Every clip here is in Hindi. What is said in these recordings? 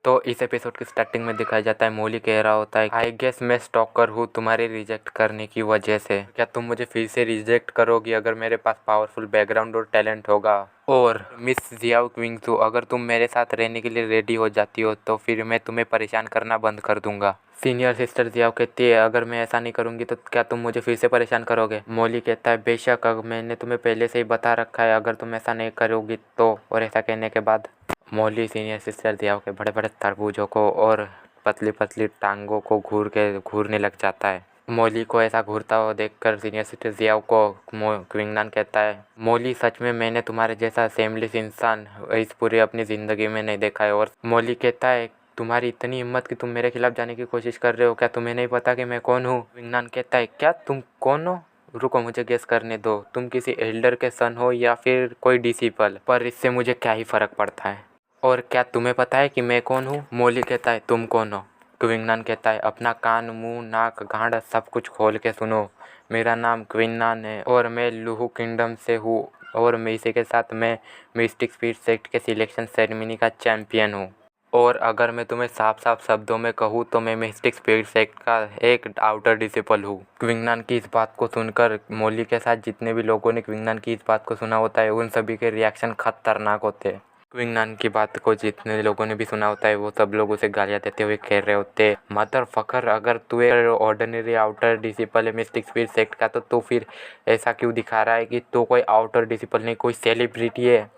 तो इस एपिसोड की स्टार्टिंग में दिखाया जाता है मोली कह रहा होता है आई गेस मैं स्टॉकर हूँ तुम्हारे रिजेक्ट करने की वजह से। क्या तुम मुझे फिर से रिजेक्ट करोगी अगर मेरे पास पावरफुल बैकग्राउंड और टैलेंट होगा? और मिस जियाओ क्विंगजू, अगर तुम मेरे साथ रहने के लिए रेडी हो जाती हो तो फिर मैं तुम्हें परेशान करना बंद कर दूंगा। सीनियर सिस्टर जियाओ कहती है अगर मैं ऐसा नहीं करूंगी तो क्या तुम मुझे फिर से परेशान करोगे? मोली कहता है बेशक, मैंने तुम्हें पहले से ही बता रखा है अगर तुम ऐसा नहीं करोगी तो। और ऐसा कहने के बाद मोली सीनियर सिस्टर जियाओ के बड़े बड़े तरबूजों को और पतली पतली टांगों को घूरने लग जाता है। मोली को ऐसा घूरता हुआ देखकर सीनियर सिस्टर जियाओ को क्विंगनान कहता है मोली सच में मैंने तुम्हारे जैसा सेमलेस इंसान इस पूरी अपनी ज़िंदगी में नहीं देखा है। और मोली कहता है तुम्हारी इतनी हिम्मत कि तुम मेरे खिलाफ जाने की कोशिश कर रहे हो, क्या तुम्हें नहीं पता कि मैं कौन हूँ? क्विंगनान कहता है क्या तुम कौन हो? रुको मुझे गेस करने दो, तुम किसी एल्डर के सन हो या फिर कोई डिसिपल, पर इससे मुझे क्या ही फ़र्क पड़ता है। और क्या तुम्हें पता है कि मैं कौन हूँ? मोली कहता है तुम कौन हो? क्विंगनान कहता है अपना कान मुंह नाक गांड सब कुछ खोल के सुनो। मेरा नाम क्विंगनान है और मैं लूहू किंगडम से हूँ और मैं इसी के साथ मैं मिस्टिक स्पीड सेक्ट के सिलेक्शन सेरेमनी का चैम्पियन हूँ। और अगर मैं तुम्हें साफ साफ शब्दों में कहूँ तो मैं मिस्टिक स्पीड सेक्ट का एक आउटर डिसिपल हूँ। क्विंगनान की इस बात को सुनकर मोली के साथ जितने भी लोगों ने क्विंगनान की इस बात को सुना होता है उन सभी के रिएक्शन खतरनाक होते हैं। क्विंगनान की बात को जितने लोगों ने भी सुना होता है वो सब लोग उसे गालियाँ देते हुए कह रहे होते मदर फकर, अगर तू ऑर्डिनरी आउटर डिसिपल है मिस्टिक स्पीड सेक्ट का तो फिर ऐसा क्यों दिखा रहा है कि तू कोई आउटर डिसिपल नहीं, कोई सेलिब्रिटी है?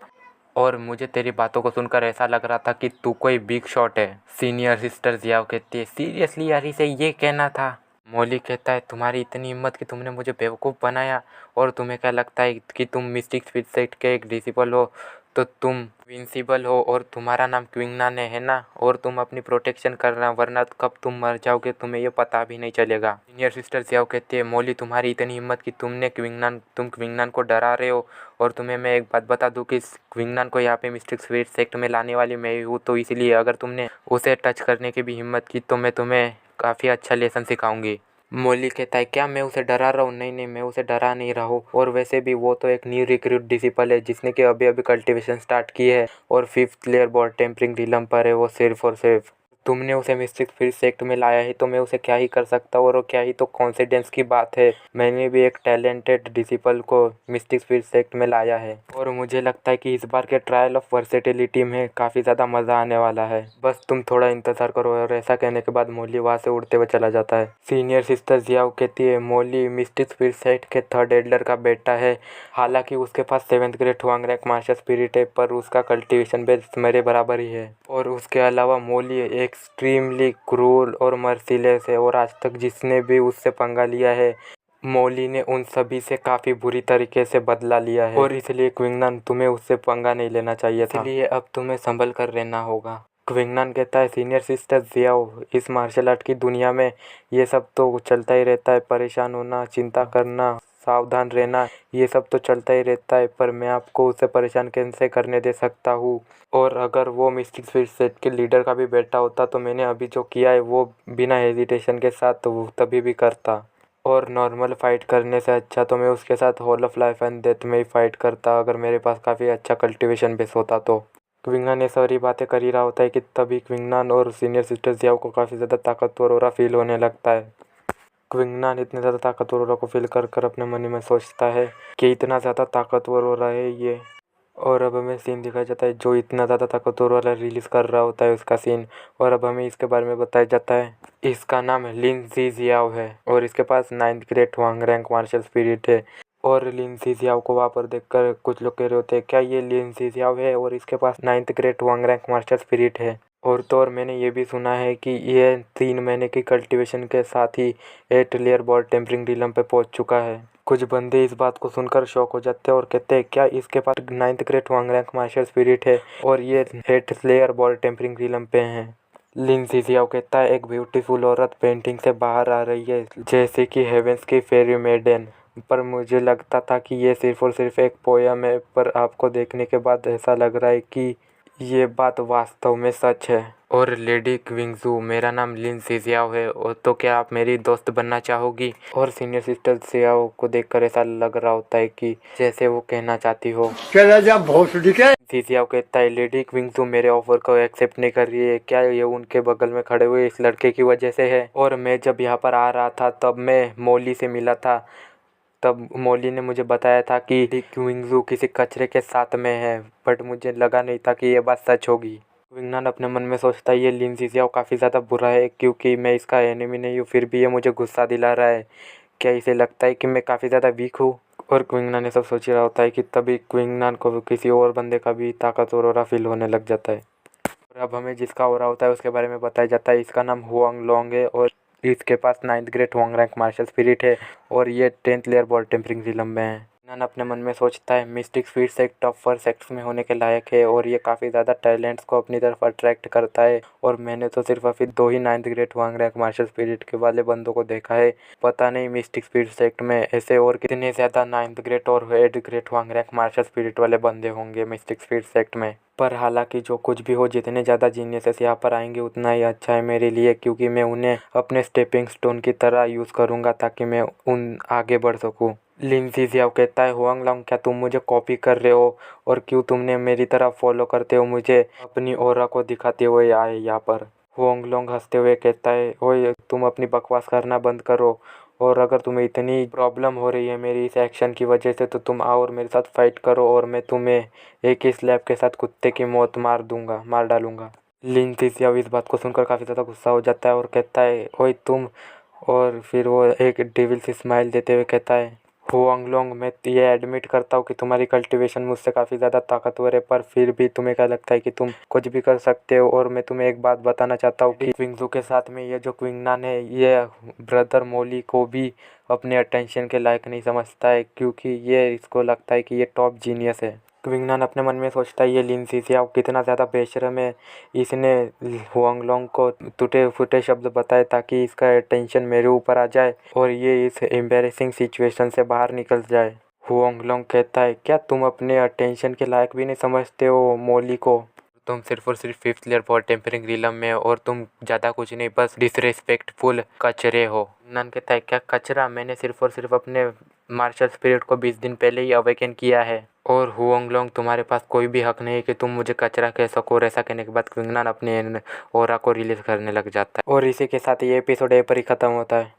और मुझे तेरी बातों को सुनकर ऐसा लग रहा था कि तू कोई बिग शॉट है। सीनियर सिस्टर जियाओ कहती है सीरियसली यार इसे ये कहना था? मोली कहता है तुम्हारी इतनी हिम्मत कि तुमने मुझे बेवकूफ़ बनाया और तुम्हें क्या लगता है कि तुम मिस्टिक स्पीड सेक्ट के एक डिसिपल हो तो तुम इनविंसिबल हो और तुम्हारा नाम क्विंगनान है ना, और तुम अपनी प्रोटेक्शन करना वरना कब तुम मर जाओगे तुम्हें ये पता भी नहीं चलेगा। सीनियर सिस्टर जियाओ कहती है मोली तुम्हारी इतनी हिम्मत कि तुम क्विंगनान को डरा रहे हो। और तुम्हें मैं एक बात बता दूं कि क्विंगनान को यहाँ पे मिस्टिक स्पीड सेक्ट में लाने वाली मैं ही हूँ, तो इसलिए अगर तुमने उसे टच करने की भी हिम्मत की तो मैं तुम्हें काफ़ी अच्छा लेसन सिखाऊंगी। मोली कहता है क्या मैं उसे डरा रहा हूँ? नहीं नहीं, मैं उसे डरा नहीं रहा हूँ और वैसे भी वो तो एक न्यू रिक्रूट डिसिपल है जिसने कि अभी अभी कल्टीवेशन स्टार्ट की है और 5th layer baud tampering realm पर है वो सिर्फ और सिर्फ। तुमने उसे मिस्टिक स्पीड सेक्ट में लाया है तो मैं उसे क्या ही कर सकता हूँ और क्या ही तो कॉन्फिडेंस की बात है। मैंने भी एक टैलेंटेड डिसिपल को मिस्टिक स्पीड सेक्ट में लाया है और मुझे लगता है कि इस बार के ट्रायल ऑफ वर्सेटिलिटी में काफ़ी ज़्यादा मज़ा आने वाला है, बस तुम थोड़ा इंतज़ार करो। और ऐसा कहने के बाद मोली वहाँ से उड़ते हुए चला जाता है। सीनियर सिस्टर जियाओ कहती है मोली मिस्टिक स्पीड सेक्ट के 3rd एल्डर का बेटा है, हालांकि उसके पास 7th grade Huang rank master spirit है पर उसका कल्टीवेशन बेस मेरे बराबर ही है। और उसके अलावा मोली एक्सट्रीमली क्रूर और मर्सीलेस है और आज तक जिसने भी उससे पंगा लिया है मोली ने उन सभी से काफ़ी बुरी तरीके से बदला लिया है और इसलिए क्विंगनान तुम्हें उससे पंगा नहीं लेना चाहिए था, इसलिए अब तुम्हें संभल कर रहना होगा। क्विंगनान कहता है सीनियर सिस्टर जियाओ इस मार्शल आर्ट की दुनिया में ये सब तो चलता ही रहता है, परेशान होना चिंता करना सावधान रहना ये सब तो चलता ही रहता है, पर मैं आपको उसे परेशान कैसे करने दे सकता हूँ। और अगर वो मिस्टिक स्पीड सेक्ट के लीडर का भी बेटा होता तो मैंने अभी जो किया है वो बिना हेजिटेशन के साथ तो वो तभी भी करता, और नॉर्मल फाइट करने से अच्छा तो मैं उसके साथ hall of life and death में ही फाइट करता अगर मेरे पास काफ़ी अच्छा कल्टीवेशन बेस होता तो। क्विंगनान ये सारी बातें कर ही रहा होता है कि तभी क्विंगनान और सीनियर सिस्टर जियाओ को काफ़ी ज़्यादा ताकतवर हो रहा फील होने लगता है। क्विंगनान इतने ज़्यादा ताकतवर हो रहा को फील कर कर अपने मन में सोचता है कि इतना ज़्यादा ताकतवर हो रहा है ये। और अब हमें सीन दिखाया जाता है जो इतना ज़्यादा ताकतवर वाला रिलीज़ कर रहा होता है उसका सीन, और अब हमें इसके बारे में बताया जाता है इसका नाम लिन जी जियाओ है और इसके पास 9th grade Huang rank martial spirit है। और लिन जी जियाओ को वहाँ पर देखकर कुछ लोग कह रहे होते हैं क्या ये लिन जी जियाओ है और इसके पास 9th grade Huang rank martial spirit है। और तो और मैंने ये भी सुना है कि ये 3 महीने की कल्टीवेशन के साथ ही 8 लेयर बॉड टेम्परिंग रिलम पे पहुंच चुका है। कुछ बंदे इस बात को सुनकर शॉक हो जाते हैं और कहते हैं क्या इसके पास 9th grade Huang rank martial spirit है और ये 8 लेयर बॉड टेम्परिंग रिलम पे हैं। लिन जियाओ कहता है एक ब्यूटीफुल औरत पेंटिंग से बाहर आ रही है जैसे कि हेवेंस की फेरी मेडन, पर मुझे लगता था कि ये सिर्फ और सिर्फ एक पोयम है, पर आपको देखने के बाद ऐसा लग रहा है कि ये बात वास्तव में सच है। और लेडी क्विंगजू, मेरा नाम लिन सिजियाओ है, और तो क्या आप मेरी दोस्त बनना चाहोगी? और सीनियर सिस्टर सियाओ को देखकर ऐसा लग रहा होता है कि जैसे वो कहना चाहती हो। सिजियाओ कहता है, लेडी क्विंगजू मेरे ऑफर को एक्सेप्ट नहीं कर रही है। क्या ये उनके बगल में खड़े हुए इस लड़के की वजह से है? और मैं जब यहाँ पर आ रहा था तब मैं मोली से मिला था। तब मोली ने मुझे बताया था कि क्विंगजू किसी कचरे के साथ में है, बट मुझे लगा नहीं था कि ये बात सच होगी। क्विंगनान अपने मन में सोचता है, ये लिन सिजियाओ काफ़ी ज़्यादा बुरा है, क्योंकि मैं इसका एनिमी नहीं हूँ, फिर भी ये मुझे गुस्सा दिला रहा है। क्या इसे लगता है कि मैं काफ़ी ज़्यादा वीक हूँ? और क्विंगनान ये सब सोच ही रहा होता है कि तभी क्विंगनान को किसी और बंदे का भी ताकतवर और फील होने लग जाता है। और अब हमें जिसका हो रहा होता है उसके बारे में बताया जाता है। इसका नाम हुआंग लोंग है और इसके पास 9th grade Huang rank martial spirit है और ये 10th layer ball tampering realm में है। नन अपने मन में सोचता है, मिस्टिक स्पिरिट एक टॉप 4 सेक्ट्स में होने के लायक है और ये काफ़ी ज़्यादा टैलेंट्स को अपनी तरफ अट्रैक्ट करता है। और मैंने तो सिर्फ अभी 2 ही 9th grade Huang rank martial spirit के वाले बंदों को देखा है। पता नहीं मिस्टिक स्पिरिट सेक्ट में ऐसे और कितने ज़्यादा 9th ग्रेड और 8th grade Huang rank martial spirit वाले बंदे होंगे मिस्टिक स्पिरिट सेक्ट में। पर हालांकि जो कुछ भी हो, जितने ज़्यादा जीनियसेस यहाँ पर आएंगे उतना ही अच्छा है मेरे लिए, क्योंकि मैं उन्हें अपने स्टेपिंग स्टोन की तरह यूज़ करूँगा ताकि मैं उन आगे बढ़ सकूँ। लिन सिजियाओ कहता है, हुआंग लोंग क्या तुम मुझे कॉपी कर रहे हो? और क्यों तुमने मेरी तरह फॉलो करते हो मुझे अपनी ऑरा को दिखाते हुए आए यहाँ पर? हुआंग लोंग हंसते हुए कहता है, ओए तुम अपनी बकवास करना बंद करो, और अगर तुम्हें इतनी प्रॉब्लम हो रही है मेरी इस एक्शन की वजह से तो तुम आओ और मेरे साथ फाइट करो और मैं तुम्हें एक ही स्लैप के साथ कुत्ते की मौत मार डालूंगा। लिन सिजियाओ इस बात को सुनकर काफ़ी ज़्यादा गुस्सा हो जाता है और कहता है, ओए तुम। और फिर वो एक डेविल सी स्माइल देते हुए कहता है, हुआंग लोंग मैं ये एडमिट करता हूँ कि तुम्हारी कल्टीवेशन मुझसे काफ़ी ज़्यादा ताकतवर है, पर फिर भी तुम्हें क्या लगता है कि तुम कुछ भी कर सकते हो? और मैं तुम्हें एक बात बताना चाहता हूँ कि क्विंगजू के साथ में ये जो क्विंगनान है ये ब्रदर मोली को भी अपने अटेंशन के लायक नहीं समझता है, क्योंकि ये इसको लगता है कि ये टॉप जीनियस है। क्विंगनान अपने मन में सोचता है, ये लिन सिजियाओ कितना ज़्यादा बेशर्म है, इसने हुआंग लोंग को टूटे फूटे शब्द बताए ताकि इसका अटेंशन मेरे ऊपर आ जाए और ये इस एम्बैरेसिंग सिचुएशन से बाहर निकल जाए। हुआंग लोंग कहता है, क्या तुम अपने अटेंशन के लायक भी नहीं समझते हो मोली को? तुम सिर्फ और सिर्फ 5th layer ball tampering realm में हो और तुम ज़्यादा कुछ नहीं, बस डिसरेस्पेक्टफुल कचरे हो। नन कहता है, क्या कचरा? मैंने सिर्फ और सिर्फ अपने मार्शल स्पिरिट को 20 दिन पहले ही अवेकन किया है। और हुआंग लोंग तुम्हारे पास कोई भी हक नहीं है कि तुम मुझे कचरा कह सको। और ऐसा कहने के बाद क्विंगनान अपने ऑरा को रिलीज करने लग जाता है और इसी के साथ ये एपिसोड यहीं पर ही ख़त्म होता है।